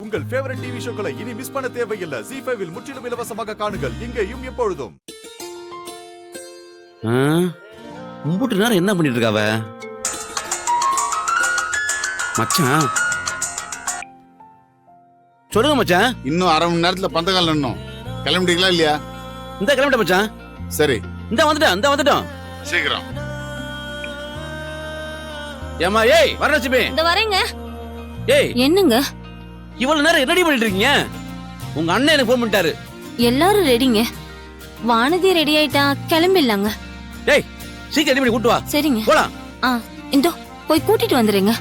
உங்கள் favourite TV ஷோக்களை இனி miss பண்ண தேவையில்லை. ZEE5 இல் முற்றிலும் இலவசமாக காணுங்கள். இங்கேயும் எப்பொழுதும். மும்புட்டு நேரம் என்ன பண்ணிட்டு இருக்காவ மச்சான்? சொல்லுங்க மச்சான். இன்னும் அரை மணி நேரத்துல பந்தக்கால் நின்னோம். கிளம்பிட்டீங்களா இல்லையா? இந்த கிளம்பிட்ட மச்சான். சரி, இந்த வந்துட்டோம். சீக்கிரம். ஏமா ஏய் வரலட்சுமி. இந்த வரேங்க. ஏய் என்னங்க இவ்வளவு நேரம் ரெடி பண்ணிட்டு இருக்கீங்க? உங்க அண்ணன் எனக்கு போன் பண்ணிட்டாரு. எல்லாரும் ரெடிங்க. வானதி ரெடி ஆயிட்டா கிளம்பிடலாங்க. ஏய் சீக்கிரம் ரெடி பண்ணி கூட்டு வா. சரிங்க போலாம். இந்தோ போய் கூட்டிட்டு வந்துருங்க.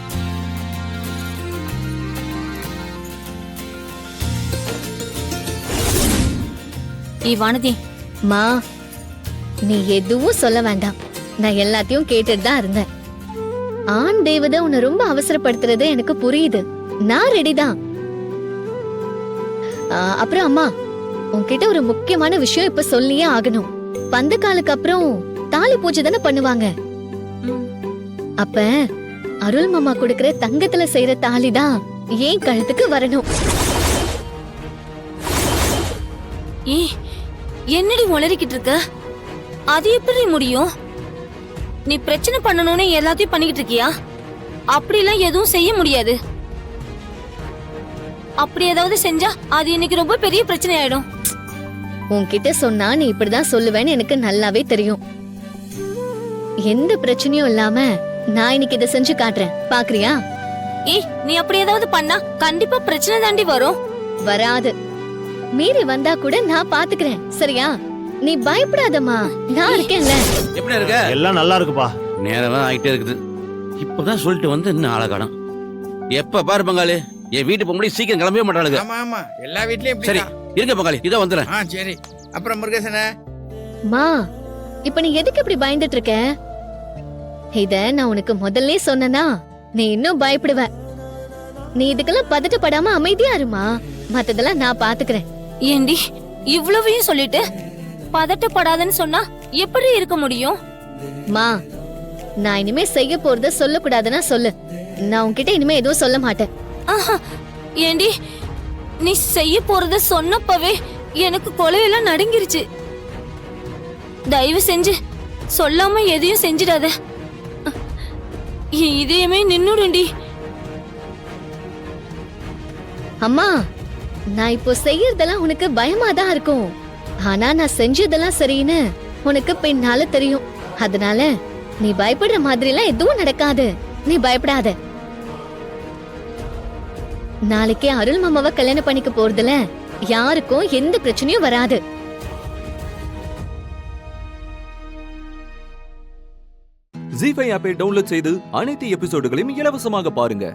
வானதி. மா, நீ எதுவும் சொல்ல வேண்டாம். நான் எல்லாத்தையும் கேட்டுட்டு தான் இருந்தேன். ஆண் தேவதை உன்னை ரொம்ப அவசரப்படுத்துறது எனக்கு புரியுது. நான் ரெடி தான். அப்புறம் அம்மா, உன்கிட்ட ஒரு முக்கியமான விஷயம் இப்ப சொல்லியே ஆகணும். பந்தக்காலுக்கு அப்புறம் தாலி பூஜை தானே பண்ணுவாங்க. அப்ப அருள் மாமா கொடுக்கிற தங்கத்துல செய்யற தாலி தான் ஏன் கழுத்துக்கு வரணும். என்னடி உளறிக்கிட்டு இருக்க? அது எப்படி முடியும்? நீ பிரச்சனை பண்ணணும்னு எல்லாத்தையும் பண்ணிக்கிட்டு இருக்கியா? அப்படிலாம் எதுவும் செய்ய முடியாது. அப்படி ஏதாவது செஞ்சா அது இன்னைக்கு ரொம்ப பெரிய பிரச்சனை ஆயிடும். உன்கிட்ட சொன்னா நீ இப்படிதான் சொல்லுவேன்னு எனக்கு நல்லாவே தெரியும். எந்த பிரச்சனையும் இல்லாம நான் இன்னைக்கு இதை செஞ்சு காட்டுறேன், பாக்குறியா? நீ அப்படி ஏதாவது பண்ணா கண்டிப்பா பிரச்சனை தாண்டி வரும். வராது. மீறி வந்தா கூட நான் பாத்துக்கிறேன், சரியா? நீ பயப்படாதம்மா, நான் இருக்கேன்ல. எப்படி இருக்க? எல்லாம் நல்லா இருக்குப்பா. நேரமா ஆயிட்டே இருக்குது. இப்பதான் சொல்லிட்டு வந்து இன்னும் ஆள காணோம். எப்ப பாரு பங்காளி என் வீட்டு போக முடியும், சீக்கிரம் கிளம்பவே மாட்டாளுங்க. ஆமா எல்லா வீட்லயும் சரி இருக்க பங்காளி, இதோ வந்துடுறேன். சரி. அப்புறம் முருகேசனே. மா, இப்ப நீ எதுக்கு இப்படி பயந்துட்டு இருக்க? இத நான் உனக்கு முதல்ல சொன்னனா நீ இன்னும் பயப்படுவ. நீ இதுக்கெல்லாம் பதட்டப்படாம அமைதியா இருமா. மத்ததெல்லாம் நான் பாத்துக்கிறேன். ஏண்டி இவ்வளவையும் சொல்லிட்டு பதட்டப்படாதன்னு சொன்னா எப்படி இருக்க முடியும்? மா, நான் இனிமே செய்ய போறத சொல்லக்கூடாதுன்னா சொல்லு. நான் உன்கிட்ட இனிமே எதுவும் சொல்ல மாட்டேன். ஏண்டி நீ செய்ய போறத சொன்னப்பவே எனக்கு கொலையெல்லாம் நடுங்கிருச்சு. தயவு செஞ்சு சொல்லாம எதையும் செஞ்சிடாத. இதயமே நின்னுடுண்டி. அம்மா, நான் இப்போ செய்யறதெல்லாம் உனக்கு பயமா தான் இருக்கும். ஆனா நான் செஞ்சதெல்லாம் சரின்னு உனக்கு பின்னால தெரியும். அதனால நீ பயப்படுற மாதிரி எல்லாம் எதுவும் நடக்காது. நீ பயப்படாத. நாளைக்கே அருள் மாமாவை கல்யாணம் பண்ணிக்க போறதுல யாருக்கும் எந்த பிரச்சனையும் வராது. ZEE5 ஆப்பை டவுன்லோட் செய்து அனைத்து எபிசோடுகளையும் இலவசமாக பாருங்க.